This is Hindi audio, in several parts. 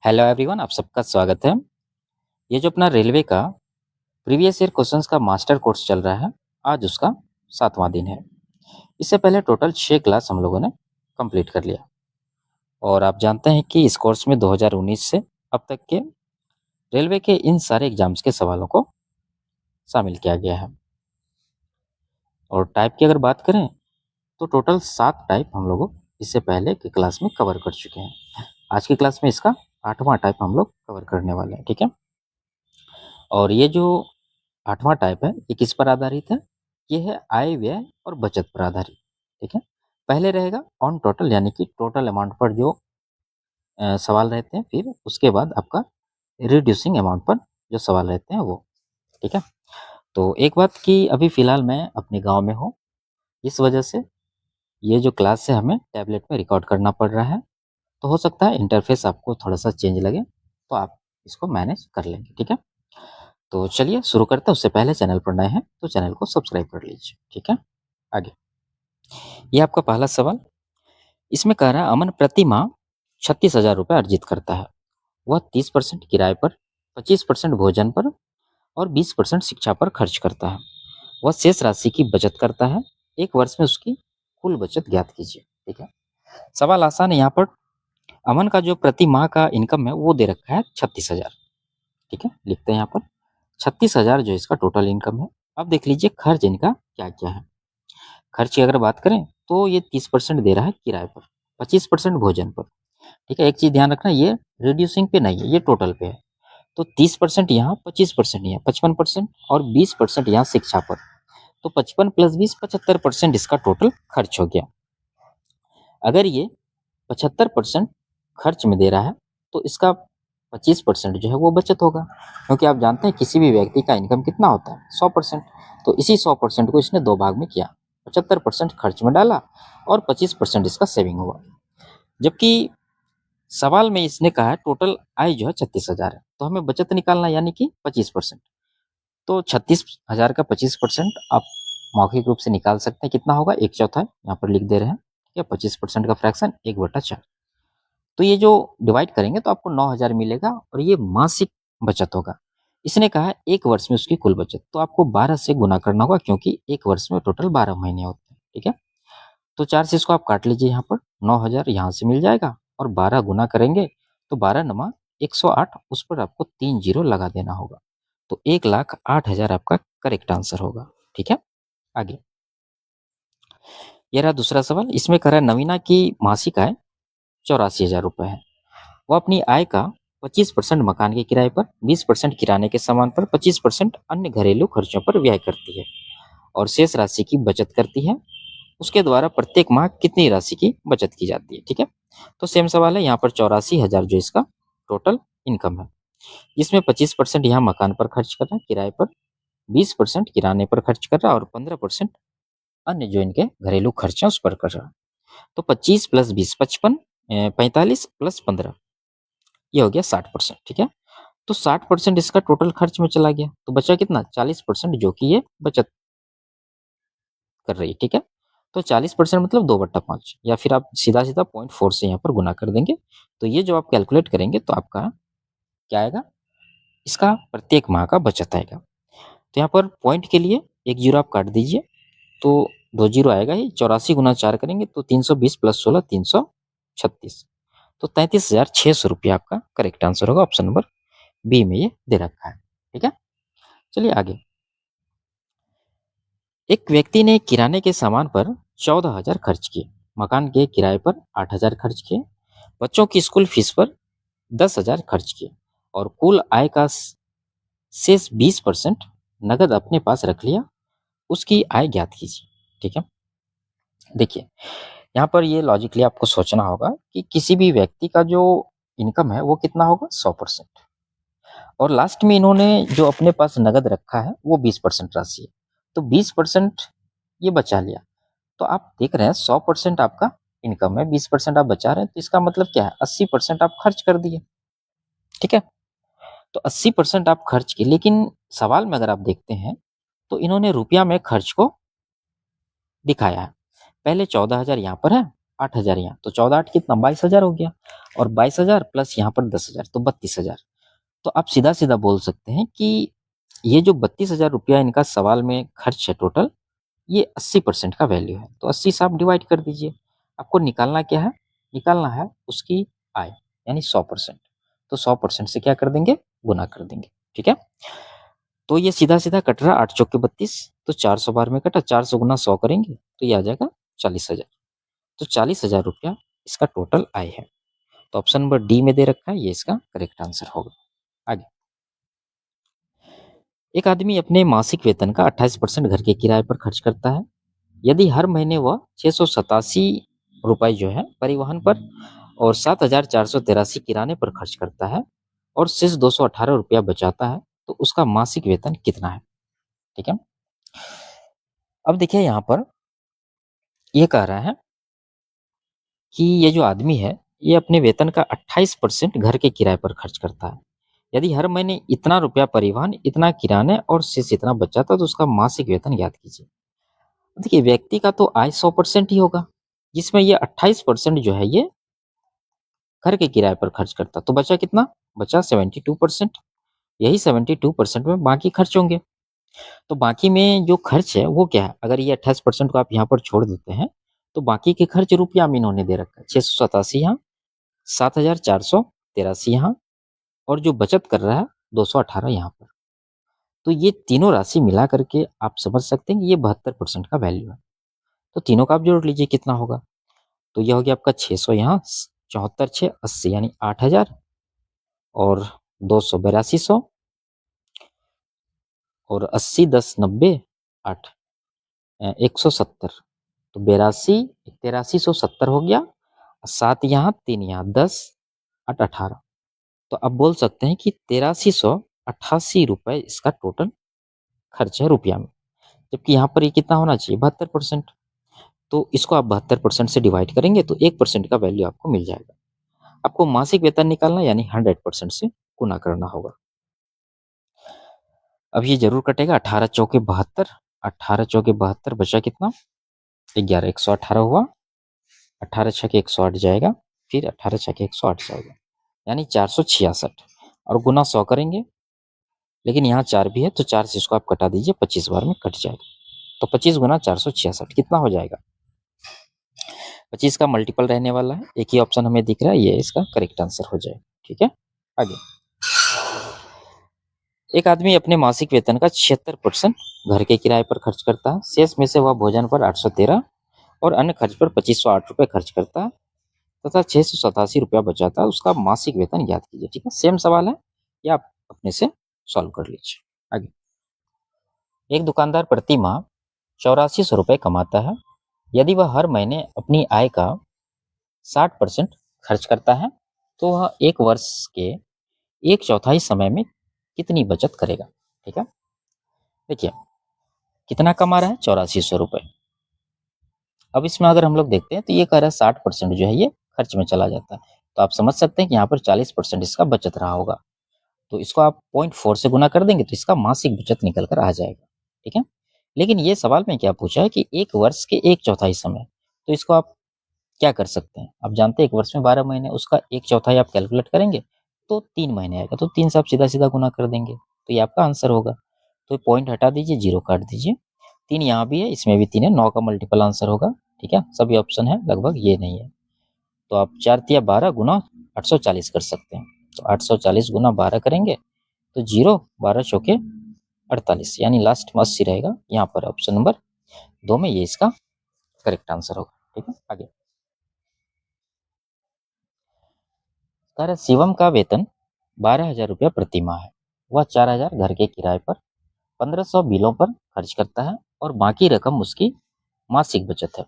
हेलो एवरीवन, आप सबका स्वागत है। ये जो अपना रेलवे का प्रीवियस ईयर क्वेश्चंस का मास्टर कोर्स चल रहा है, आज उसका 7वां दिन है। इससे पहले टोटल 6 क्लास हम लोगों ने कंप्लीट कर लिया और आप जानते हैं कि इस कोर्स में 2019 से अब तक के रेलवे के इन सारे एग्जाम्स के सवालों को शामिल किया गया है। और टाइप की अगर बात करें तो टोटल 7 टाइप हम लोग इससे पहले की क्लास में कवर कर चुके हैं। आज की क्लास में इसका 8वां टाइप हम लोग कवर करने वाले हैं, ठीक है। और ये जो 8वां टाइप है, ये किस पर आधारित है? ये है आय, व्यय और बचत पर आधारित, ठीक है। पहले रहेगा ऑन टोटल, यानी कि टोटल अमाउंट पर जो सवाल रहते हैं, फिर उसके बाद आपका रिड्यूसिंग अमाउंट पर जो सवाल रहते हैं वो, ठीक है। तो एक बात कि अभी फ़िलहाल मैं अपने गाँव में हूँ, इस वजह से ये जो क्लास है हमें टैबलेट में रिकॉर्ड करना पड़ रहा है। तो हो सकता है इंटरफ़ेस आपको थोड़ा-सा चेंज लगे, तो आप इसको मैनेज कर लेंगे, ठीक है। तो चलिए शुरू करते हैं। उससे पहले चैनल पर नए हैं तो चैनल को सब्सक्राइब कर लीजिए, ठीक है। आगे, ये आपका पहला सवाल, इसमें कह रहा है अमन प्रति माह 36,000 रुपये अर्जित करता है। वह 30% किराए पर, 25% भोजन पर और 20% शिक्षा पर खर्च करता है। वह शेष राशि की बचत करता है। एक वर्ष में उसकी कुल बचत ज्ञात कीजिए, ठीक है। सवाल आसान है। यहाँ पर अमन का जो प्रति माह का इनकम है वो दे रखा है 36,000, ठीक है। लिखते हैं यहाँ पर 36,000 जो इसका टोटल इनकम है। अब देख लीजिए खर्च इनका क्या क्या है। खर्च की अगर बात करें तो ये 30% दे रहा है किराए पर, 25% भोजन पर, ठीक है। एक चीज ध्यान रखना, ये रिड्यूसिंग पे नहीं है, ये टोटल पे है। तो 30% यहाँ, 25% यहाँ, 55% और 20% यहाँ शिक्षा पर। तो 55 + 20 75% इसका टोटल खर्च हो गया। अगर ये 75% खर्च में दे रहा है तो इसका 25% जो है वो बचत होगा, क्योंकि आप जानते हैं किसी भी व्यक्ति का इनकम कितना होता है, 100%। तो इसी 100% को इसने दो भाग में किया, 75% खर्च में डाला और 25% इसका सेविंग हुआ। जबकि सवाल में इसने कहा है टोटल आय जो है 36,000 है, तो हमें बचत निकालना, यानी कि 25%। तो 36,000 का 25% आप मौखिक रूप से निकाल सकते हैं, कितना होगा, 1/4 यहाँ पर लिख दे रहे हैं, ठीक है। 25% का फ्रैक्शन 1/4। तो ये जो डिवाइड करेंगे तो आपको 9,000 मिलेगा और ये मासिक बचत होगा। इसने कहा है एक वर्ष में उसकी कुल बचत, तो आपको 12 से गुना करना होगा, क्योंकि एक वर्ष में टोटल 12 महीने होते हैं, ठीक है। तो 4 से इसको आप काट लीजिए, यहाँ पर 9,000 यहाँ से मिल जाएगा और 12 गुना करेंगे तो 12 नमा 108, उस पर आपको 3 जीरो लगा देना होगा। तो 1,08,000 आपका करेक्ट आंसर होगा, ठीक है। आगे, ये रहा दूसरा सवाल। इसमें कह रहा है नवीना की मासिक आय 84,000 रुपये है। वो अपनी आय का 25% मकान के किराए पर, 20% किराने के सामान पर, 25% अन्य घरेलू खर्चों पर व्यय करती है और शेष राशि की बचत करती है। उसके द्वारा प्रत्येक माह कितनी राशि की बचत की जाती है, ठीक है। तो सेम सवाल है, यहाँ पर 84,000 जो इसका टोटल इनकम है, जिसमें 25% यहाँ मकान पर खर्च कर रहा है, किराए पर, 20% किराने पर खर्च कर रहा है और 15% अन्य जो इनके घरेलू खर्च है उस पर कर रहा है। तो 25 + 20 55, 45 + 15 ये हो गया 60%, ठीक है। तो 60% इसका टोटल खर्च में चला गया, तो बचा कितना, 40% जो कि ये बचत कर रही है, ठीक है। तो 40% मतलब 2/5, या फिर आप सीधा सीधा 0.4 से यहाँ पर गुना कर देंगे। तो ये जो आप कैलकुलेट करेंगे तो आपका क्या आएगा, इसका प्रत्येक माह का बचत आएगा। तो यहाँ पर पॉइंट के लिए एक जीरो आप काट दीजिए, तो 2 जीरो आएगा ही। 84 गुना 4 करेंगे तो 320 + 16 336, तो 33,600 रुपया आपका करेक्ट आंसर होगा। ऑप्शन नंबर बी में ये दे रखा है, ठीक है। चलिए आगे, एक व्यक्ति ने किराने के सामान पर 14,000 खर्च किए, मकान के किराए पर 8,000 खर्च किए, बच्चों की स्कूल फीस पर 10,000 खर्च किए और कुल आय का शेष 20% नगद अपने पास रख लिया। उसकी आय ज्ञात कीजिए, ठीक है। देखिए, यहाँ पर ये लॉजिकली आपको सोचना होगा कि किसी भी व्यक्ति का जो इनकम है वो कितना होगा, 100%, और लास्ट में इन्होंने जो अपने पास नगद रखा है वो 20% राशि है। तो 20% ये बचा लिया। तो आप देख रहे हैं 100% आपका इनकम है, 20% आप बचा रहे हैं, तो इसका मतलब क्या है, 80% आप खर्च कर दिए, ठीक है। तो 80% आप खर्च किए, लेकिन सवाल में अगर आप देखते हैं तो इन्होंने रुपया में खर्च को दिखाया है। पहले 14,000 यहाँ पर है 8,000 यहाँ, तो 14 8 कितना 22,000 हो गया, और 22,000 प्लस यहाँ पर 10,000 तो 32,000। तो आप सीधा सीधा बोल सकते हैं कि ये जो 32,000 रुपया इनका सवाल में खर्च है टोटल, ये 80% का वैल्यू है। तो 80 से आप डिवाइड कर दीजिए। आपको निकालना क्या है? निकालना है उसकी आय, यानी 100%। तो 100% से क्या कर देंगे? गुना कर देंगे। ठीक है, तो ये सीधा सीधा कट रहा, 8 चौके 32, तो 400 बार में कटा, 400 गुना 100 करेंगे तो ये आ जाएगा 40,000। तो 40,000 रुपया इसका टोटल आय है। तो ऑप्शन नंबर डी में दे रखा है, ये इसका करेक्ट आंसर होगा। आगे, एक आदमी अपने मासिक वेतन का 28% घर के किराए पर खर्च करता है। यदि हर महीने वह 687 रुपए जो है परिवहन पर और 7,483 किराने पर खर्च करता है और शेष 218 रुपया बचाता है, तो उसका मासिक वेतन कितना है? ठीक है, अब देखिए यहाँ पर ये कह रहा है कि ये जो आदमी है ये अपने वेतन का 28% घर के किराए पर खर्च करता है। यदि हर महीने इतना रुपया परिवहन, इतना किराने और शेष इतना बचाता, तो उसका मासिक वेतन ज्ञात कीजिए। देखिए, व्यक्ति का तो आय 100% ही होगा, जिसमें ये 28% जो है ये घर के किराए पर खर्च करता, तो बचा कितना? बचा 72%। यही 72% में बाकी खर्च होंगे। तो बाकी में जो खर्च है वो क्या है? अगर ये 28% को आप यहाँ पर छोड़ देते हैं, तो बाकी के खर्च रुपया में इन्होंने दे रखा है, 687 यहाँ, 7,483 यहाँ, और जो बचत कर रहा है 218 यहाँ पर। तो ये तीनों राशि मिला करके आप समझ सकते हैं कि ये 72% का वैल्यू है। तो तीनों का आप जोड़ लीजिए कितना होगा। तो यह हो गया आपका 600 यहाँ, 74 6 80 यानी 8,000, और 282 और 80 10 90 8 170, तो 82 8370 हो गया। 7 यहाँ 3 यहाँ 10 8 18, तो आप बोल सकते हैं कि 8388 रुपए इसका टोटल खर्च है रुपया में। जबकि यहाँ पर ये कितना होना चाहिए? 72%। तो इसको आप 72% से डिवाइड करेंगे तो 1% का वैल्यू आपको मिल जाएगा। आपको मासिक वेतन निकालना यानी 100% से गुना करना होगा। अब ये जरूर कटेगा, 18 चौके 72, 18 चौके 72 बचा कितना? 11 118 हुआ, 18 छके 108 जाएगा, फिर 18 छके 108 जाएगा, यानी 466, और गुना 100 करेंगे, लेकिन यहाँ 4 भी है तो 4 से इसको आप कटा दीजिए, 25 बार में कट जाएगा। तो 25 गुना 466 कितना हो जाएगा? 25 का मल्टीपल रहने वाला है, एक ही ऑप्शन हमें दिख रहा है, ये इसका करेक्ट आंसर हो जाएगा। ठीक है, आगे, एक आदमी अपने मासिक वेतन का 76% घर के किराए पर खर्च करता है। शेष में से वह भोजन पर 813 और अन्य खर्च पर 2508 रुपये खर्च करता है तथा 687 रुपया बचाता है। उसका मासिक वेतन ज्ञात कीजिए। ठीक है, सेम सवाल है, या आप अपने से सॉल्व कर लीजिए। आगे, एक दुकानदार प्रति माह 8400 रुपये कमाता है। यदि वह हर महीने अपनी आय का 60% खर्च करता है, तो वह एक वर्ष के एक चौथाई समय में कितनी बचत करेगा? ठीक है, देखिए कितना कमा रहा है? 8400 रुपये। अब इसमें अगर हम लोग देखते हैं तो ये कह रहा है 60% जो है ये खर्च में चला जाता है, तो आप समझ सकते हैं कि यहाँ पर 40% इसका बचत रहा होगा। तो इसको आप 0.4 से गुना कर देंगे तो इसका मासिक बचत निकल कर आ जाएगा। ठीक है, लेकिन ये सवाल में क्या पूछा है कि एक वर्ष के एक चौथाई समय, तो इसको आप क्या कर सकते हैं? आप जानते हैं एक वर्ष में 12 महीने, उसका एक चौथाई आप कैलकुलेट करेंगे तो 3 महीने आएगा, तो 3 से आप सीधा सीधा गुना कर देंगे, तो ये आपका आंसर होगा। तो पॉइंट हटा दीजिए, जीरो काट दीजिए, 3 यहाँ भी है, इसमें भी 3 है, 9 का मल्टीपल आंसर होगा। ठीक है, सभी ऑप्शन है लगभग, ये नहीं है। तो आप 4 तिया 12 गुना 840 कर सकते हैं। तो 840 गुना 12 करेंगे तो 0 12 चौके 48, यानी लास्ट में 80 रहेगा। यहाँ पर ऑप्शन नंबर 2 में ये इसका करेक्ट आंसर होगा। ठीक है, आगे, कह रहा शिवम का वेतन 12,000 रुपया प्रति माह है। वह 4,000 घर के किराए पर, 1,500 बिलों पर खर्च करता है और बाकी रकम उसकी मासिक बचत है।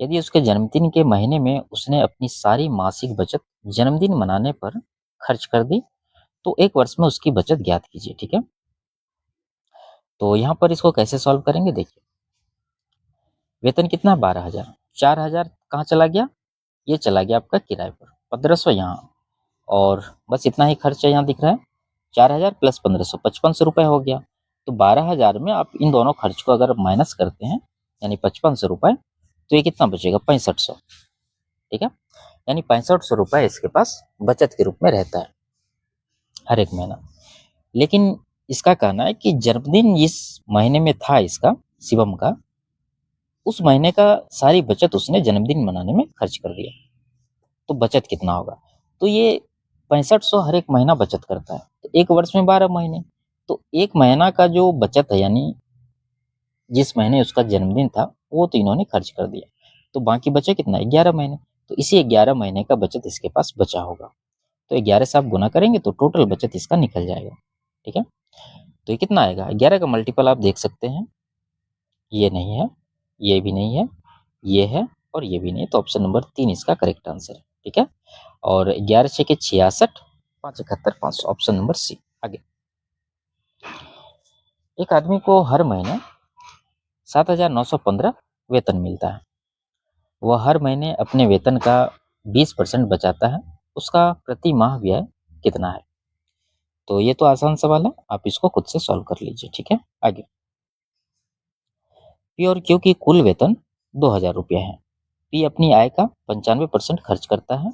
यदि उसके जन्मदिन के महीने में उसने अपनी सारी मासिक बचत जन्मदिन मनाने पर खर्च कर दी, तो एक वर्ष में उसकी बचत ज्ञात कीजिए। ठीक है, तो यहाँ पर इसको कैसे सॉल्व करेंगे? देखिए, वेतन कितना है? 12,000, 4,000 कहाँ चला गया? ये चला गया आपका किराए पर, 1,500 यहाँ, और बस इतना ही खर्चा यहाँ दिख रहा है। 4,000 प्लस 1,500 5500 रुपये हो गया। तो 12,000 में आप इन दोनों खर्च को अगर माइनस करते हैं, यानी 5500 रुपये, तो ये कितना बचेगा? 6500। ठीक है, यानी 6500 रुपये इसके पास बचत के रूप में रहता है हर एक महीना। लेकिन इसका कहना है कि जन्मदिन जिस महीने में था इसका, शिवम का, उस महीने का सारी बचत उसने जन्मदिन मनाने में खर्च कर दिया। तो बचत कितना होगा? तो ये 6500 हर एक महीना बचत करता है, तो एक वर्ष में 12 महीने, तो एक महीना का जो बचत है, यानी जिस महीने उसका जन्मदिन था वो तो इन्होंने खर्च कर दिया, तो बाकी बचा कितना? 11 महीने। तो इसी 11 महीने का बचत इसके पास बचा होगा, तो 11 से आप गुना करेंगे तो टोटल बचत इसका निकल जाएगा। ठीक है, तो ये कितना आएगा? 11 का मल्टीपल आप देख सकते हैं, ये नहीं है, ये भी नहीं है, ये है और ये भी नहीं, तो ऑप्शन नंबर 3 इसका करेक्ट आंसर है। ठीक है, और 11 छः के 66, 5 71 500, ऑप्शन नंबर सी। आगे, एक आदमी को हर महीने 7,915 वेतन मिलता है। वह हर महीने अपने वेतन का 20% बचाता है, उसका प्रति माह व्यय कितना है? तो ये तो आसान सवाल है, आप इसको खुद से सॉल्व कर लीजिए। ठीक है, आगे, पी और क्यू की कुल वेतन 2,000 रुपये है। पी अपनी आय का 95% खर्च करता है,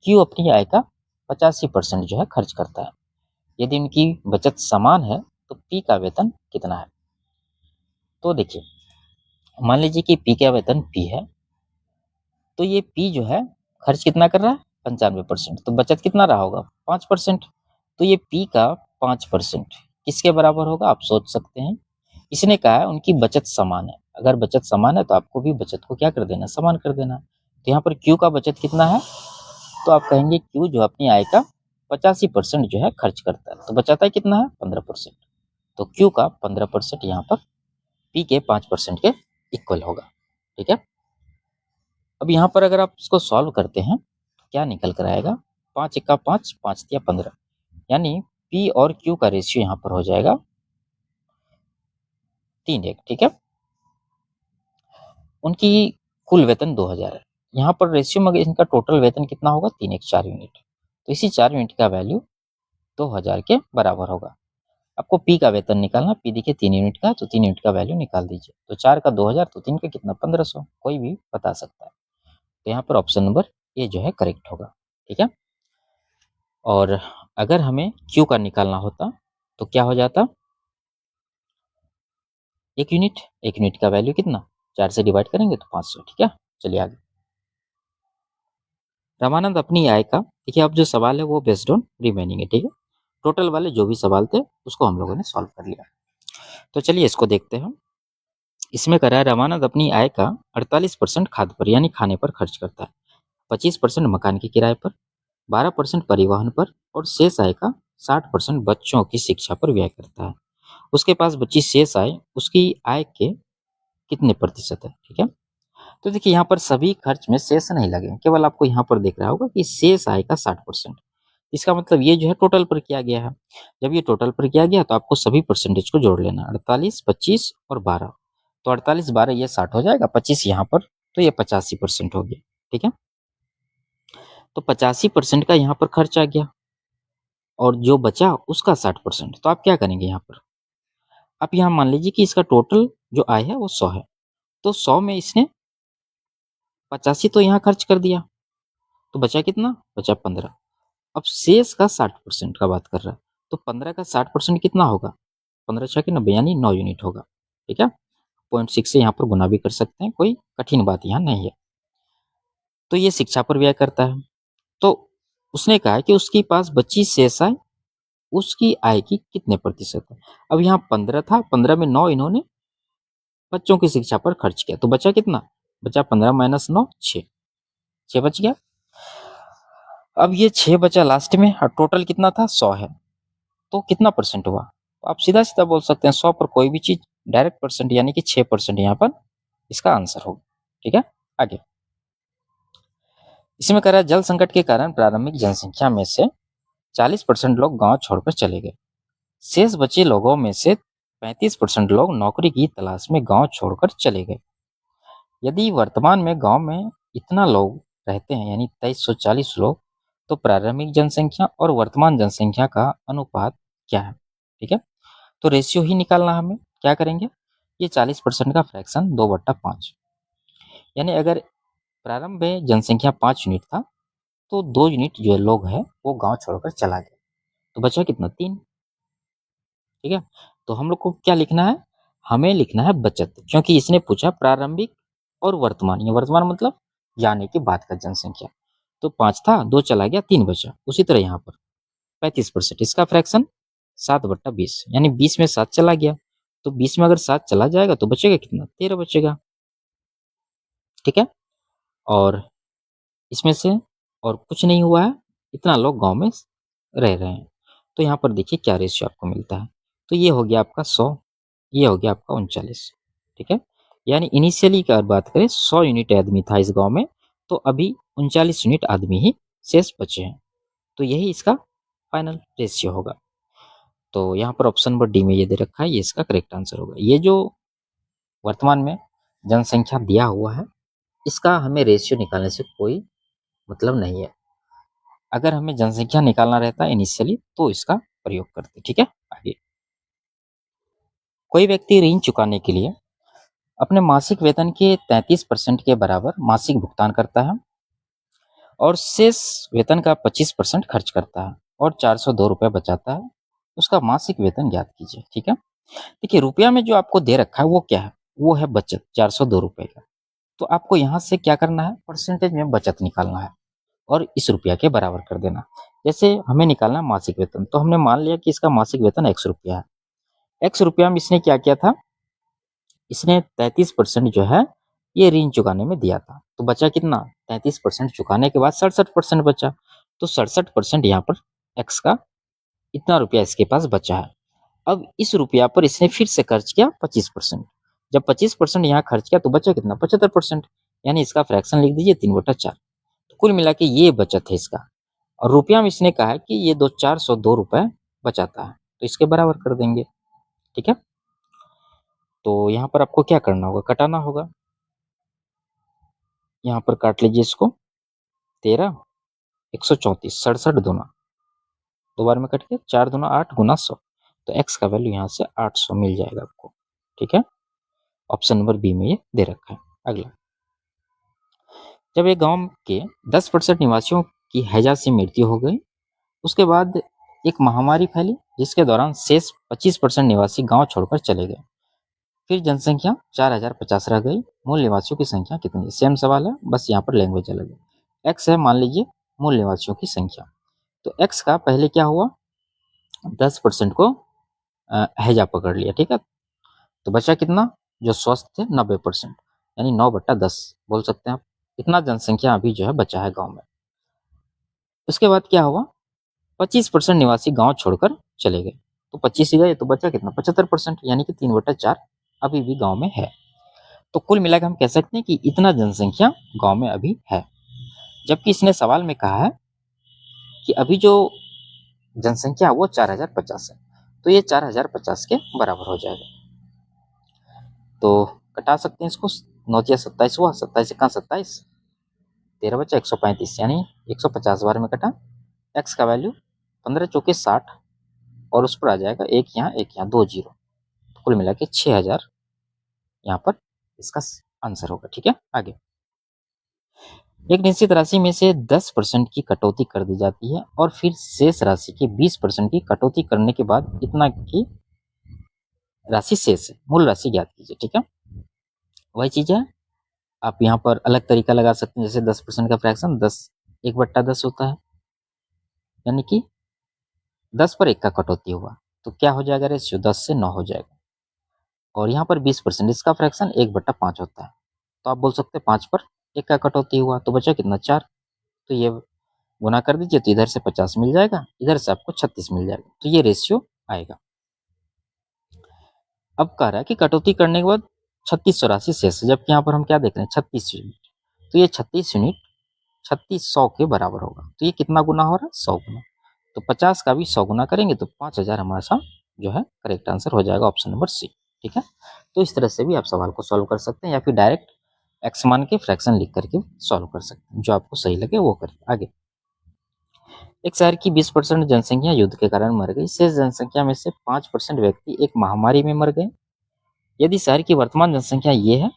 क्यू अपनी आय का 85% जो है खर्च करता है। यदि इनकी बचत समान है तो पी का वेतन कितना है? तो देखिए, मान लीजिए कि पी का वेतन पी है, तो ये पी जो है खर्च कितना कर रहा है? 95%, तो बचत कितना रहा होगा? 5%। तो ये पी का 5% किसके बराबर होगा? आप सोच सकते हैं, इसने कहा है उनकी बचत समान है। अगर बचत समान है तो आपको भी बचत को क्या कर देना? समान कर देना। तो यहाँ पर क्यू का बचत कितना है? तो आप कहेंगे क्यू जो अपनी आय का 85% जो है खर्च करता है, तो बचाता है कितना है? 15%। तो क्यू का 15% यहाँ पर पी के 5% के इक्वल होगा। ठीक है, अब यहाँ पर अगर आप इसको सॉल्व करते हैं तो क्या निकल कर आएगा? 5 1 5, 5 3 15, यानी पी और क्यू का रेशियो यहाँ पर हो जाएगा 3:1। ठीक है, उनकी कुल वेतन 2,000 है, यहाँ पर रेशियो में इनका टोटल वेतन कितना होगा? 3:1, 4 यूनिट। तो इसी 4 यूनिट का वैल्यू 2,000 के बराबर होगा। आपको पी का वेतन निकालना, पी देखिए 3 यूनिट का, तो 3 यूनिट का वैल्यू निकाल दीजिए। तो 4 का 2,000, तो 3 का कितना? 1,500, कोई भी बता सकता है। तो यहाँ पर ऑप्शन नंबर ए जो है करेक्ट होगा। ठीक है, और अगर हमें क्यू का निकालना होता तो क्या हो जाता? 1 यूनिट का वैल्यू कितना? 4 से डिवाइड करेंगे तो 500। ठीक है, चलिए आगे। रामानंद अपनी आय का, देखिए अब जो सवाल है वो बेस्ड ऑन रिमेनिंग है। ठीक है, टोटल वाले जो भी सवाल थे उसको हम लोगों ने सॉल्व कर लिया। तो चलिए इसको देखते हैं। इसमें कह रहा है रामानंद अपनी आय का 48% खाद्य पर यानी खाने पर खर्च करता है, 25% मकान के किराए पर, 12% परिवहन पर और शेष आय का 60% बच्चों की शिक्षा पर व्यय करता है। उसके पास बची शेष आय उसकी आय के कितने प्रतिशत है? ठीक है, तो देखिए यहाँ पर सभी खर्च में शेष नहीं लगे, केवल आपको यहाँ पर देख रहा होगा कि शेष आय का 60%। इसका मतलब ये जो है टोटल पर किया गया है। जब ये टोटल पर किया गया तो आपको सभी परसेंटेज को जोड़ लेना, 48, 25 और 12। तो 48 12 ये 60 हो जाएगा, 25 यहाँ पर, तो ये 85% हो गया। ठीक है, तो 85% का यहाँ पर खर्च आ गया और जो बचा उसका 60%। तो आप क्या करेंगे यहाँ पर? आप यहाँ मान लीजिए कि इसका टोटल जो आय है वो 100 है, तो 100 में इसने 85 तो यहाँ खर्च कर दिया, तो बचा कितना? बचा 15। अब शेष का 60% का बात कर रहा है, तो 15 का 60% कितना होगा? 15 छः के 90, यानी 9 यूनिट होगा। ठीक है, 0.6 से यहाँ पर गुना भी कर सकते हैं, कोई कठिन बात यहाँ नहीं है। तो ये शिक्षा पर व्यय करता है, तो उसने कहा कि उसके पास बची शेष आय उसकी आय की कितने प्रतिशत है? अब यहाँ 15 था, 15 में 9 इन्होंने बच्चों की शिक्षा पर खर्च किया, तो बचा कितना? बचा 15 माइनस 9, 6, 6 बच गया। अब ये 6 बचा लास्ट में और टोटल कितना था? 100 है, तो कितना परसेंट हुआ? तो आप सीधा सीधा बोल सकते हैं 100 पर कोई भी चीज डायरेक्ट परसेंट, यानी कि 6% यहाँ पर इसका आंसर होगा। ठीक है, आगे इसमें कह रहा है जल संकट के कारण प्रारंभिक जनसंख्या में से 40% लोग गांव छोड़कर चले गए, शेष बचे लोगों में से 35% लोग नौकरी की तलाश में गांव छोड़कर चले गए। यदि वर्तमान में गांव में इतना लोग रहते हैं, यानी 2340 लोग, तो प्रारंभिक जनसंख्या और वर्तमान जनसंख्या का अनुपात क्या है? ठीक है, तो रेशियो ही निकालना हमें। क्या करेंगे? ये 40% का फ्रैक्शन 2/5, यानी अगर प्रारंभ में जनसंख्या 5 यूनिट था, तो 2 यूनिट जो लोग हैं वो गाँव छोड़कर चला गया, तो बचा कितना 3। ठीक है, तो हम लोग को क्या लिखना है, हमें लिखना है बचत, क्योंकि इसने पूछा प्रारंभिक और वर्तमान, ये वर्तमान मतलब जाने के बाद का जनसंख्या। तो 5 था, 2 चला गया, 3 बचा। उसी तरह यहाँ पर 35%, इसका फ्रैक्शन 7/20, यानी 20 में 7 चला गया, तो 20 में अगर 7 चला जाएगा तो बचेगा कितना, 13 बचेगा। ठीक है, और इसमें से और कुछ नहीं हुआ है, इतना लोग गांव में रह रहे हैं। तो यहाँ पर देखिए क्या रेशियो आपको मिलता है, तो ये हो गया आपका 100, ये हो गया आपका 39। ठीक है, यानी इनिशियली की अगर बात करें 100 यूनिट आदमी था इस गांव में, तो अभी 39 यूनिट आदमी ही शेष बचे हैं, तो यही इसका फाइनल रेशियो होगा। तो यहाँ पर ऑप्शन नंबर डी में ये दे रखा है, ये इसका करेक्ट आंसर होगा। ये जो वर्तमान में जनसंख्या दिया हुआ है, इसका हमें रेशियो निकालने से कोई मतलब नहीं है। अगर हमें जनसंख्या निकालना रहता है इनिशियली तो इसका प्रयोग करते। ठीक है, आगे कोई व्यक्ति ऋण चुकाने के लिए अपने मासिक वेतन के 33% के बराबर मासिक भुगतान करता है और शेष वेतन का 25% खर्च करता है और 402 रुपये बचाता है, उसका मासिक वेतन ज्ञात कीजिए। ठीक है, देखिए रुपया में जो आपको दे रखा है वो क्या है, वो है बचत 402 रुपये का। तो आपको यहाँ से क्या करना है, परसेंटेज में बचत निकालना है और इस रुपया के बराबर कर देना। जैसे हमें निकालना है मासिक वेतन, तो हमने मान लिया कि इसका मासिक वेतन x रुपया है। x रुपया में इसने क्या किया था, इसने 33% जो है ये ऋण चुकाने में दिया था, तो बचा कितना, 33% चुकाने के बाद 67% बचा, तो 67% यहाँ पर x का इतना रुपया इसके पास बचा है। अब इस रुपया पर इसने फिर से खर्च किया 25%, जब 25% यहाँ खर्च किया तो बचा कितना, 75%, यानी इसका फ्रैक्शन लिख दीजिए 3/4। तो कुल मिला के ये बचत है इसका, और रुपया में इसने कहा है कि ये 402 रुपये बचाता है, तो इसके बराबर कर देंगे। ठीक है, तो यहाँ पर आपको क्या करना होगा, कटाना होगा। यहाँ पर काट लीजिए इसको, 13, 134, 67 दूना, 2 बार में कट गया, 4 दूना 8 गुना 100, तो x का वैल्यू यहाँ से 800 मिल जाएगा आपको। ठीक है, ऑप्शन नंबर बी में ये दे रखा है। अगला, जब एक गांव के 10% निवासियों की हैजा से मृत्यु हो गई, उसके बाद एक महामारी फैली जिसके दौरान शेष 25% निवासी गांव छोड़कर चले गए। फिर जनसंख्या 4050 रह गई, मूल निवासियों की संख्या कितनी, सेम सवाल है, बस यहाँ पर लैंग्वेज अलग है। x है मान लीजिए मूल निवासियों की संख्या, तो x का पहले क्या हुआ, 10% को हैजा पकड़ लिया। ठीक है, तो बचा कितना, जो स्वस्थ थे 90%, यानी 9/10 बोल सकते हैं आप, इतना जनसंख्या अभी जो है बचा है गांव में। उसके बाद क्या हुआ, 25% निवासी गांव छोड़कर चले गए, तो 25 ही गए, तो बचा कितना, 75%, यानी कि 3/4 अभी भी गांव में है। तो कुल मिलाकर हम कह सकते हैं कि इतना जनसंख्या गांव में अभी है। जबकि इसने सवाल में कहा है कि अभी जो जनसंख्या वो 4050 है, तो ये 4050 के बराबर हो जाएगा। तो कटा सकते हैं इसको, 9 या 27 हुआ, 27 का 27, 13 बचा 135, यानी 150 बार में कटा। एक्स का वैल्यू 15 चौके 60, और उस पर आ जाएगा एक यहाँ 2 जीरो, तो कुल मिला के 6000 यहाँ पर इसका आंसर होगा। ठीक है, आगे, एक निश्चित राशि में से 10% की कटौती कर दी जाती है और फिर शेष राशि की 20% की कटौती करने के बाद इतना की राशि शेष है, मूल राशि ज्ञात कीजिए। ठीक है, वही चीज है, आप यहाँ पर अलग तरीका लगा सकते हैं, जैसे 10% का फ्रैक्शन 10 1/10 होता है, यानी कि 10 पर 1 का कटौती हुआ, तो क्या हो जाएगा रेशियो, 10 से 9 हो जाएगा। और यहाँ पर 20%, इसका फ्रैक्शन 1/5 होता है, तो आप बोल सकते हैं 5 पर 1 का कटौती हुआ, तो बचा कितना 4, तो ये गुना कर दीजिए, तो इधर से 50 मिल जाएगा, इधर से आपको 36 मिल जाएगा, तो ये रेशियो आएगा। अब कह रहा है कि कटौती करने के बाद 3600 राशि शेष, जबकि यहाँ पर हम क्या देख रहे हैं 36 यूनिट, तो ये 36 यूनिट 3600 के बराबर होगा, तो ये कितना गुना हो रहा है, 100 गुना, तो 50 का भी 100 गुना करेंगे तो 5000 हमारे साथ जो है करेक्ट आंसर हो जाएगा, ऑप्शन नंबर सी। ठीक है, तो इस तरह से भी आप सवाल को सॉल्व कर सकते हैं, या फिर डायरेक्ट एक्स मान के फ्रैक्शन लिख करके सॉल्व कर सकते हैं, जो आपको सही लगे वो करिए। आगे, एक शहर की 20% जनसंख्या युद्ध के कारण मर गई, शेष जनसंख्या में से 5% व्यक्ति एक महामारी में मर गए। यदि शहर की वर्तमान जनसंख्या ये है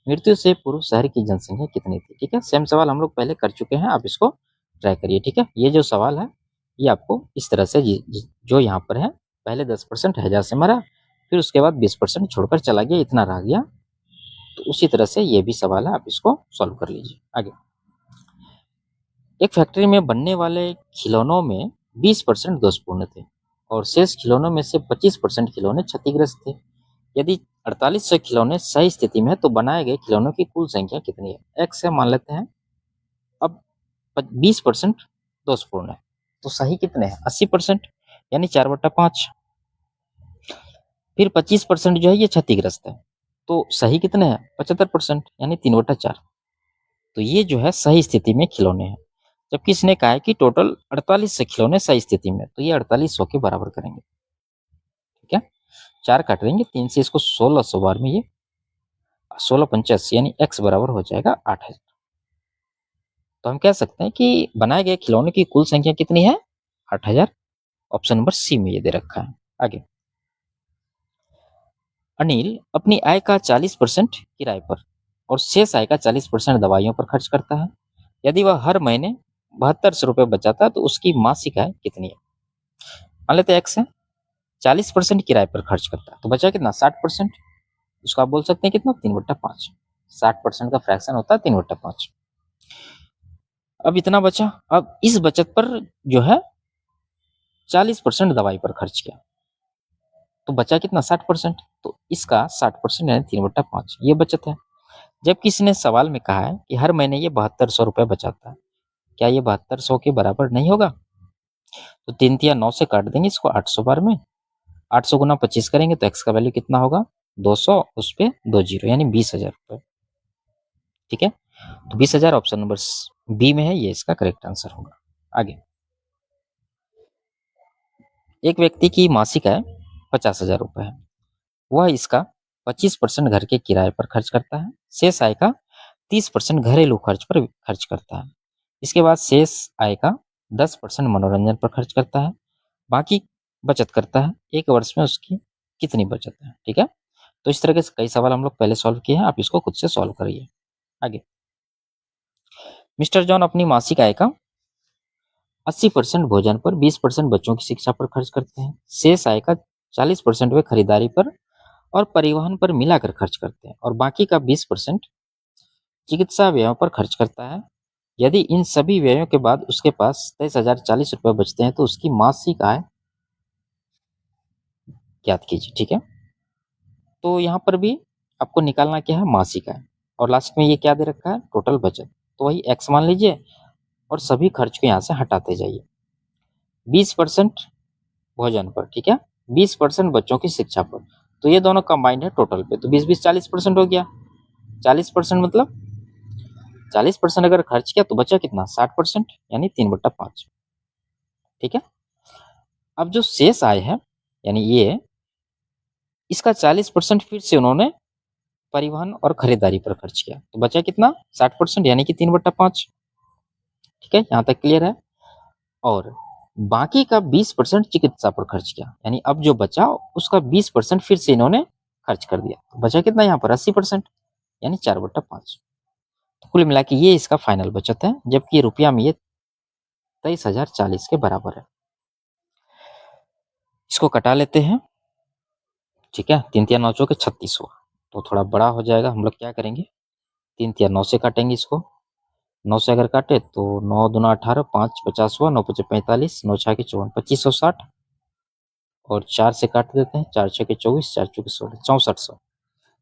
मृत्यु से पूर्व शहर की जनसंख्या कितनी थी। ठीक है, सेम सवाल हम लोग पहले कर चुके हैं, आप इसको ट्राई करिए। ठीक है, ये जो सवाल है ये आपको इस तरह से जो यहाँ पर है, पहले 10% हैजा से मरा, फिर उसके बाद 20% छोड़कर चला गया, इतना रह गया। तो उसी तरह से ये भी सवाल है, आप इसको सॉल्व कर लीजिए। आगे, एक फैक्ट्री में बनने वाले खिलौनों में 20% दोषपूर्ण थे और शेष खिलौनों में से 25% खिलौने क्षतिग्रस्त थे। यदि 4800 खिलौने सही स्थिति में है तो बनाए गए खिलौनों की कुल संख्या कितनी है। एक्स है मान लेते हैं। अब 20% दोषपूर्ण है तो सही कितने हैं, 80%, यानी 4/5। फिर 25% जो है ये क्षतिग्रस्त है तो सही कितने हैं, 75%, यानी 3/4। तो ये जो है सही स्थिति में खिलौने हैं। जबकि इसने कहा है कि टोटल 4800 खिलौने सही स्थिति में, तो ये 4800 के बराबर करेंगे। ठीक है, 4 काट देंगे, 3 से इसको 1600 बार में ये 16 × 85, यानी x बराबर हो जाएगा 8000। तो हम कह सकते हैं कि बनाए गए खिलौने की कुल संख्या कितनी है, 8000। ऑप्शन नंबर सी में ये दे रखा है। आगे, अनिल अपनी आय का 40% किराए पर और शेष आय का 40% दवाइयों पर खर्च करता है। यदि वह हर महीने 7200 रुपये बचाता है तो उसकी मासिक आय कितनी है। मान लेते एक्स है, 40% किराए पर खर्च करता है तो बचा कितना, 60%। उसको आप बोल सकते हैं कितना, 3/5। 60% का फ्रैक्शन होता है 3/5। अब इतना बचा, अब इस बचत पर जो है 40% दवाई पर खर्च किया तो बचा कितना, 60%। तो इसका 60% यानी 3/5 ये बचत है। जबकि इसने सवाल में कहा है कि हर महीने ये 7200 रुपये बचाता है, क्या ये 7200 के बराबर नहीं होगा। तो 3 × 9 से काट देंगे इसको 800 बार में, 800 × 25 करेंगे तो एक्स का वैल्यू कितना होगा, 200, उस पे 2 जीरो, यानी 20,000 रुपये। ठीक है, तो 20,000 ऑप्शन नंबर बी में है, ये इसका करेक्ट आंसर होगा। आगे, एक व्यक्ति की मासिक आय 50,000 रुपये है, वह इसका 25% घर के किराए पर खर्च करता है, शेष आय का 30% घरेलू खर्च पर खर्च करता है। इसके बाद शेष आय का 10% मनोरंजन पर खर्च करता है, बाकी बचत करता है। एक वर्ष में उसकी कितनी बचत है। ठीक है, तो इस तरह के कई सवाल हम लोग पहले सॉल्व किए हैं, आप इसको खुद से सॉल्व करिए। आगे, मिस्टर जॉन अपनी मासिक आय का 80% भोजन पर, 20% बच्चों की शिक्षा पर खर्च करते हैं। शेष आय का 40% वे खरीदारी पर और परिवहन पर मिलाकर खर्च करते हैं और बाकी का 20% चिकित्सा व्ययों पर खर्च करता है। यदि इन सभी व्ययों के बाद उसके पास 23,040 रुपये बचते हैं तो उसकी मासिक आय ज्ञात कीजिए। ठीक है, तो यहाँ पर भी आपको निकालना क्या है, मासिक आय, और लास्ट में ये क्या दे रखा है, टोटल बचत। तो वही एक्स मान लीजिए और सभी खर्च को यहाँ से हटाते जाइए। 20% भोजन पर, ठीक है, 20% बच्चों की शिक्षा पर, तो ये दोनों कंबाइंड है टोटल पे, तो 20-20 40% हो गया। 40% मतलब 40% अगर खर्च किया तो बचा कितना, 60%, यानी 3/5। ठीक है, अब जो शेष आय है यानी ये, इसका 40% फिर से उन्होंने परिवहन और खरीदारी पर खर्च किया तो बचा कितना, 60%, यानी कि 3/5। ठीक है, यहाँ तक क्लियर है। और बाकी का 20% चिकित्सा पर खर्च किया, यानी अब जो बचा उसका 20% फिर से इन्होंने खर्च कर दिया तो बचा कितना, यहाँ पर 80%, यानी 4/5। तो कुल मिला के ये इसका फाइनल बचत है, जबकि रुपया में ये 23,040 के बराबर है। इसको कटा लेते हैं। ठीक है, 3 × 9 = 36 हुआ, तो थोड़ा बड़ा हो जाएगा। हम लोग क्या करेंगे, 3 × 9 से काटेंगे इसको। 9 से अगर काटे तो 9 दूना 18, 5 50 हुआ, 9 × 5 = 45, 9 × 6 = 54, 2560। और 4 से काट देते हैं, 4 × 6 = 24, 4 × 4 = 16, 6400।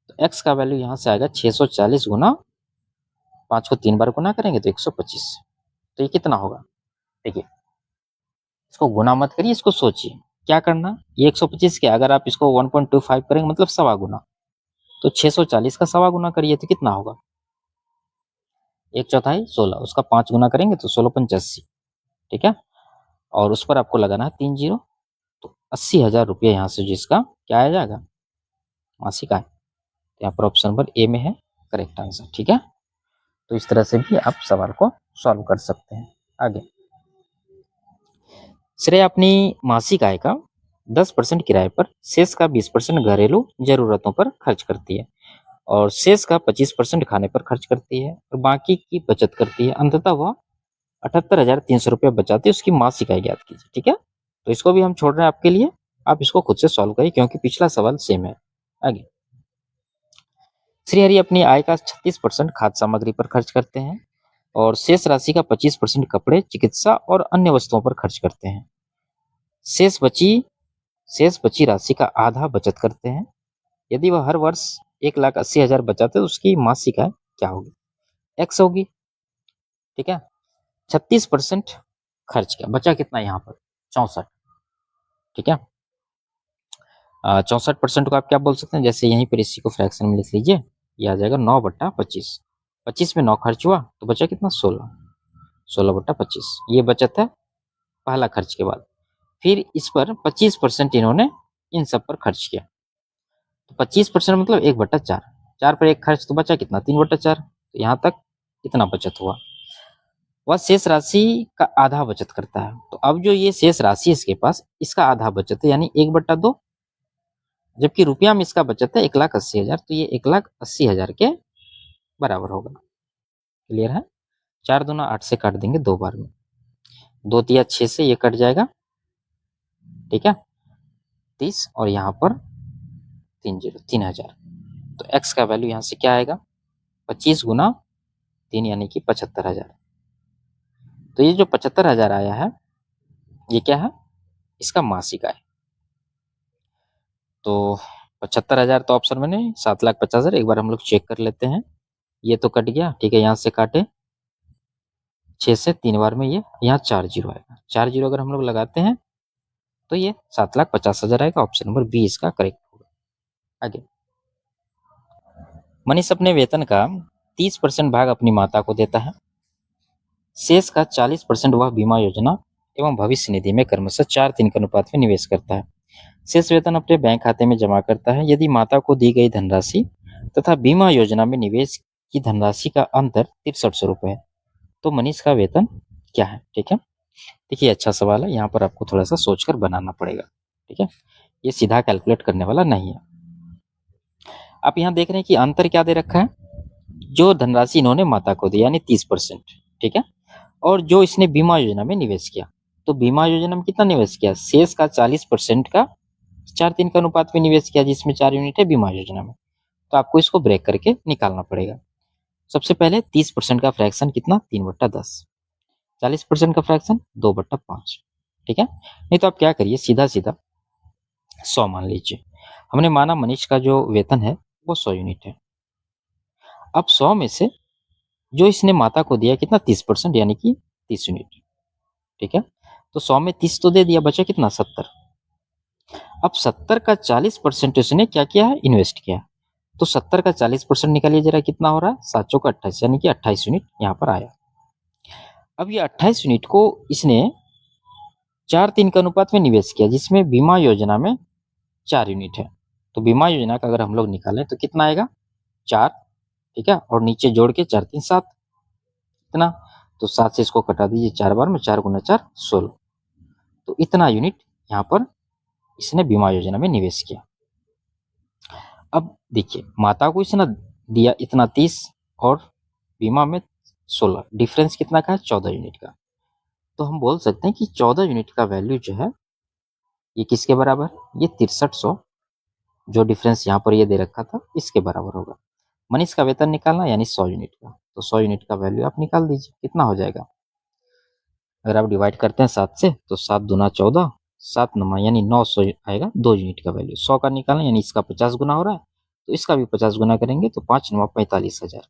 तो एक्स का वैल्यू यहाँ से आएगा 640 गुना 5 को 3 बार गुना करेंगे तो 125। तो ये कितना होगा, देखिए इसको गुना मत करिए, इसको सोचिए क्या करना। ये 125 के अगर आप इसको 1.25 करेंगे मतलब सवा गुना, तो 640 का सवा गुना करिए तो कितना होगा, 1/4 16, उसका 5 गुना करेंगे तो 16×5 = 80। ठीक है, और उस पर आपको लगाना है 3 जीरो, तो 80,000 रुपये यहाँ से जिसका क्या आ जाएगा, मासिक आय। यहाँ पर ऑप्शन नंबर ए में है करेक्ट आंसर। ठीक है, तो इस तरह से भी आप सवाल को सॉल्व कर सकते हैं। आगे, श्रेया अपनी मासिक आय का 10% किराए पर, शेष का 20% घरेलू जरूरतों पर खर्च करती है और शेष का 25% खाने पर खर्च करती है और बाकी की बचत करती है। अंततः वह 78,300 रुपये बचाती है। उसकी मासिक आय ज्ञात कीजिए। ठीक है, तो इसको भी हम छोड़ रहे हैं आपके लिए, आप इसको खुद से सॉल्व करिए क्योंकि पिछला सवाल सेम है। आगे, श्रीहरि अपनी आय का 36% खाद्य सामग्री पर खर्च करते हैं और शेष राशि का 25% कपड़े, चिकित्सा और अन्य वस्तुओं पर खर्च करते हैं। शेष बची राशि का आधा बचत करते हैं। यदि वह हर वर्ष 1,80,000 बचाते तो उसकी मासिक आय क्या होगी? एक्स होगी। ठीक है, 36% खर्च किया, बचा कितना यहाँ पर? 64। ठीक है, 64% को आप क्या बोल सकते हैं? जैसे यहीं पर इसी को फ्रैक्शन में लिख लीजिए, ये आ जाएगा 9/25। 25 में 9 खर्च हुआ तो बचा कितना? 16। 16/25 ये बचत है पहला खर्च के बाद। फिर इस पर 25% इन्होंने इन सब पर खर्च किया, तो 25% मतलब 1/4। 4 पर 1 खर्च तो बचा कितना? 3/4। तो यहाँ तक इतना बचत हुआ। वह शेष राशि का आधा बचत करता है। तो अब जो ये शेष राशि है इसके पास, इसका आधा बचत है यानी 1/2, जबकि रुपया में इसका बचत है 1,80,000, तो ये 1,80,000 के बराबर होगा। क्लियर है? 4 दूना 8 से काट देंगे 2 बार में, 2 तिया 6 से ये कट जाएगा। ठीक है, 30 और यहाँ पर 3,000। तो x का वैल्यू यहाँ से क्या आएगा? 25 गुना 3 यानी कि 75,000। तो ये जो 75,000 आया है ये क्या है? इसका मासिक आय। तो 75,000 तो ऑप्शन में नहीं, 7,50,000। एक बार हम लोग चेक कर लेते हैं। ये तो कट गया। ठीक है, यहाँ से काटे 6 से 3 बार में, ये यहाँ 4 जीरो आएगा। 4 जीरो अगर हम लोग लगाते हैं तो ये 7,50,000 आएगा। ऑप्शन नंबर बी इसका करेक्ट होगा। आगे, मनीष अपने वेतन का 30% भाग अपनी माता को देता है। शेष का 40% वह बीमा योजना एवं भविष्य निधि में क्रमशः 4:3 के अनुपात में निवेश करता है। शेष वेतन अपने बैंक खाते में जमा करता है। यदि माता को दी गई धनराशि तथा बीमा योजना में निवेश की धनराशि का अंतर 6300 रुपये है, तो मनीष का वेतन क्या है? ठीक है, देखिए अच्छा सवाल है, यहाँ पर आपको थोड़ा सा सोचकर बनाना पड़ेगा। ठीक है, ये सीधा कैलकुलेट करने वाला नहीं है। आप यहाँ देख रहे हैं कि अंतर क्या दे रखा है? जो धनराशि इन्होंने माता को दी यानी 30%। ठीक है, और जो इसने बीमा योजना में निवेश किया, तो बीमा योजना में कितना निवेश किया? शेष का 40% का 4:3 के अनुपात में निवेश किया, जिसमें 4 यूनिट है बीमा योजना में। तो आपको इसको ब्रेक करके निकालना पड़ेगा। सबसे पहले 30% का फ्रैक्शन कितना? 3/10। 40% का फ्रैक्शन 2/5। ठीक है, नहीं तो आप क्या करिए, सीधा सीधा 100 मान लीजिए। हमने माना मनीष का जो वेतन है वो 100 यूनिट है। अब 100 में से जो इसने माता को दिया कितना? 30% यानी कि 30 यूनिट। ठीक है, तो 100 में 30 तो दे दिया, बचा कितना? 70। अब 70 का 40% उसने क्या किया है? इन्वेस्ट किया। तो 70 का 40% निकालिए जरा, कितना हो रहा है? 7 चौका 28 यानी कि 28 यूनिट यहाँ पर आया। अब ये 28 यूनिट को इसने 4:3 के अनुपात में निवेश किया, जिसमें बीमा योजना में 4 यूनिट है। तो बीमा योजना का अगर हम लोग निकालें तो कितना आएगा? 4। ठीक है, और नीचे जोड़ के 4 3 7, इतना। तो 7 से इसको कटा दीजिए 4 बार में, 4 गुना 4 16। तो इतना यूनिट यहाँ पर इसने बीमा योजना में निवेश किया। अब देखिए, माता को इसने दिया इतना 30 और बीमा में 16, डिफरेंस कितना का है? 14 यूनिट का। तो हम बोल सकते हैं कि 14 यूनिट का वैल्यू जो है ये किसके बराबर? ये 6300, जो डिफरेंस यहाँ पर ये दे रखा था, इसके बराबर होगा। मनीष का वेतन निकालना यानी 100 यूनिट का, तो 100 यूनिट का वैल्यू आप निकाल दीजिए, कितना हो जाएगा? अगर आप डिवाइड करते हैं 7 से तो 7 दूना 14, 7 नमा यानी 900 आएगा 2 यूनिट का वैल्यू। 100 का निकालना यानी इसका 50 गुना हो रहा है, तो इसका भी 50 गुना करेंगे तो 5 नमा 45,000।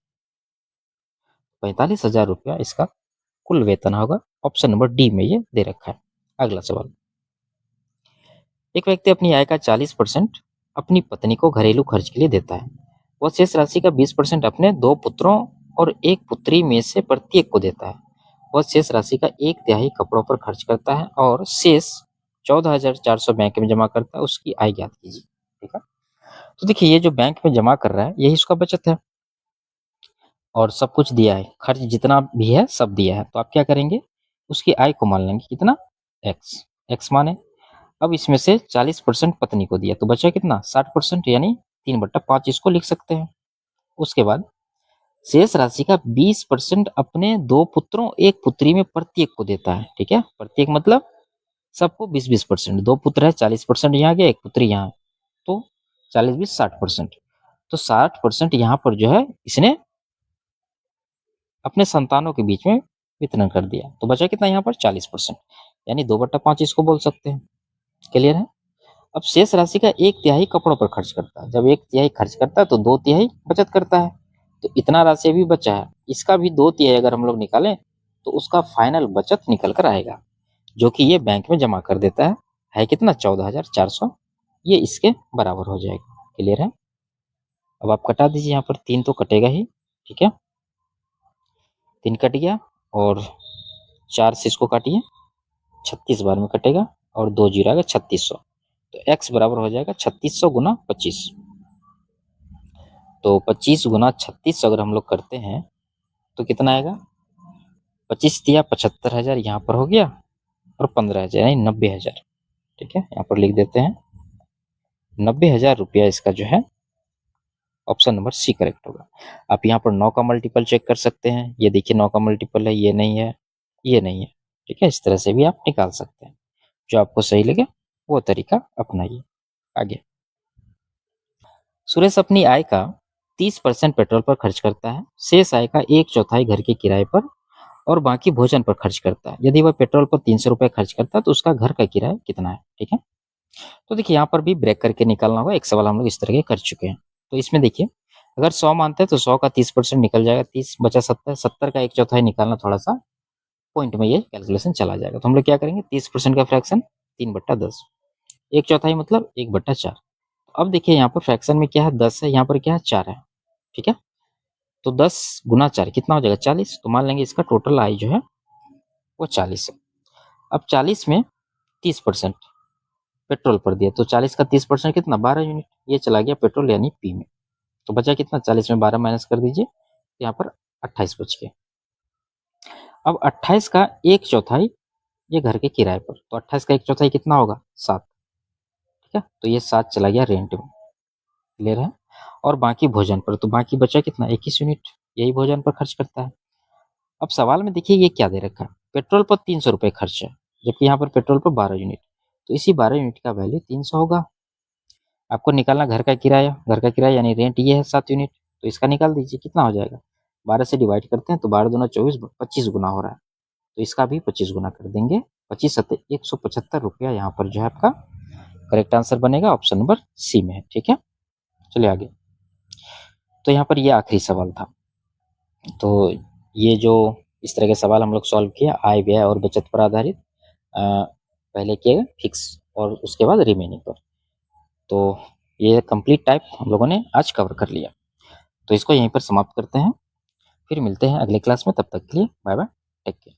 45,000 रुपया इसका कुल वेतन होगा। ऑप्शन नंबर डी में ये दे रखा है। अगला सवाल, एक व्यक्ति अपनी आय का 40% अपनी पत्नी को घरेलू खर्च के लिए देता है। वह शेष राशि का 20% अपने 2 पुत्रों और 1 पुत्री में से प्रत्येक को देता है। वह शेष राशि का 1/3 कपड़ों पर खर्च करता है और शेष 14,400 बैंक में जमा करता है। उसकी आय ज्ञात कीजिए। ठीक है, तो देखिए ये जो बैंक में जमा कर रहा है यही उसका बचत है और सब कुछ दिया है, खर्च जितना भी है सब दिया है। तो आप क्या करेंगे? उसकी आय को मान लेंगे कितना? एक्स माने। अब इसमें से 40% पत्नी को दिया तो बचा कितना? 60% यानी 3/5 इसको लिख सकते हैं। उसके बाद शेष राशि का 20% अपने 2 पुत्रों 1 पुत्री में प्रत्येक को देता है। ठीक है, प्रत्येक मतलब सबको 20-20%। 2 पुत्र है, 40% यहाँ गया, 1 पुत्री यहाँ, तो 40-20 60%। तो 60% यहाँ पर जो है इसने अपने संतानों के बीच में वितरण कर दिया। तो बचा कितना यहाँ पर 40%, यानी 2/5 इसको बोल सकते हैं। क्लियर है। अब शेष राशि का 1/3 कपड़ों पर खर्च करता है। जब 1/3 खर्च करता है तो 2/3 बचत करता है। तो इतना राशि अभी बचा है, इसका भी 2/3 अगर हम लोग निकालें तो उसका फाइनल बचत निकल कर आएगा, जो कि ये बैंक में जमा कर देता है कितना 14,400, ये इसके बराबर हो जाएगा। क्लियर है। अब आप कटा दीजिए, यहाँ पर 3 तो कटेगा ही। ठीक है, 3 कट गया और 4 से इसको काटिए, 36 बार में कटेगा और 2 जीरो आएगा 3600। तो x बराबर हो जाएगा 3600 गुना 25। तो 25 गुना 36 अगर हम लोग करते हैं तो कितना आएगा, 25 दिया 75,000 यहाँ पर हो गया और 15,000 यानी 90,000। ठीक है, यहाँ पर लिख देते हैं 90,000 रुपया इसका जो है ऑप्शन नंबर सी करेक्ट होगा। आप यहाँ पर 9 का मल्टीपल चेक कर सकते हैं। ये देखिए 9 का मल्टीपल है, ये नहीं है, ये नहीं है। ठीक है, इस तरह से भी आप निकाल सकते हैं। जो आपको सही लगे वो तरीका अपनाइए। आगे, सुरेश अपनी आय का 30% पेट्रोल पर खर्च करता है। शेष आय का 1/4 घर के किराए पर और बाकी भोजन पर खर्च करता है। यदि वह पेट्रोल पर 300 रुपये खर्च करता है तो उसका घर का किराया कितना है। ठीक है, तो देखिए यहाँ पर भी ब्रेक करके निकालना होगा। एक सवाल हम लोग इस तरह के कर चुके हैं। तो इसमें देखिए अगर 100 मानते हैं तो 100 का 30% निकल जाएगा, 30 बचा 70, 70 का 1/4 निकालना थोड़ा सा पॉइंट में ये कैलकुलेशन चला जाएगा। तो हम लोग क्या करेंगे, 30% का फ्रैक्शन 3/10, 1/4 मतलब 1/4। अब देखिए यहाँ पर फ्रैक्शन में क्या है, 10 है, यहाँ पर क्या है 4 है। ठीक है, तो 10 गुना 4 कितना हो जाएगा 40। तो मान लेंगे इसका टोटल आय जो है वो 40 है। अब 40 में 30% पेट्रोल पर दिया तो 40 का 30% कितना 12 यूनिट, ये चला गया पेट्रोल यानी पी में। तो बचा कितना, 40 में 12 माइनस कर दीजिए, तो यहाँ पर 28 बच गए। अब 28 का 1/4 ये घर के किराए पर, तो 28 का 1/4 कितना होगा 7। ठीक है, तो ये 7 चला गया रेंट में। क्लियर है। और बाकी भोजन पर, तो बाकी बचा कितना 21 यूनिट, यही भोजन पर खर्च करता है। अब सवाल में देखिए ये क्या दे रखा है, पेट्रोल पर 300 रुपये खर्च है, जबकि यहाँ पर पेट्रोल पर 12 यूनिट, तो इसी 12 यूनिट का वैल्यू 300 होगा। आपको निकालना घर का किराया, घर का किराया यानी रेंट ये है 7 यूनिट, तो इसका निकाल दीजिए कितना हो जाएगा। 12 से डिवाइड करते हैं तो 12 दूना 24, 25 गुना हो रहा है, तो इसका भी 25 गुना कर देंगे। 25 सत्ते 175 रुपया यहाँ पर जो है आपका करेक्ट आंसर बनेगा, ऑप्शन नंबर सी में है। ठीक है, चलिए आगे। तो यहाँ पर ये आखिरी सवाल था। तो ये जो इस तरह के सवाल हम लोग सॉल्व किया, आय व्यय और बचत पर आधारित, पहले किए गए फिक्स और उसके बाद रिमेनिंग पर। तो ये कंप्लीट टाइप हम लोगों ने आज कवर कर लिया। तो इसको यहीं पर समाप्त करते हैं, फिर मिलते हैं अगले क्लास में। तब तक के लिए बाय बाय, टेक केयर।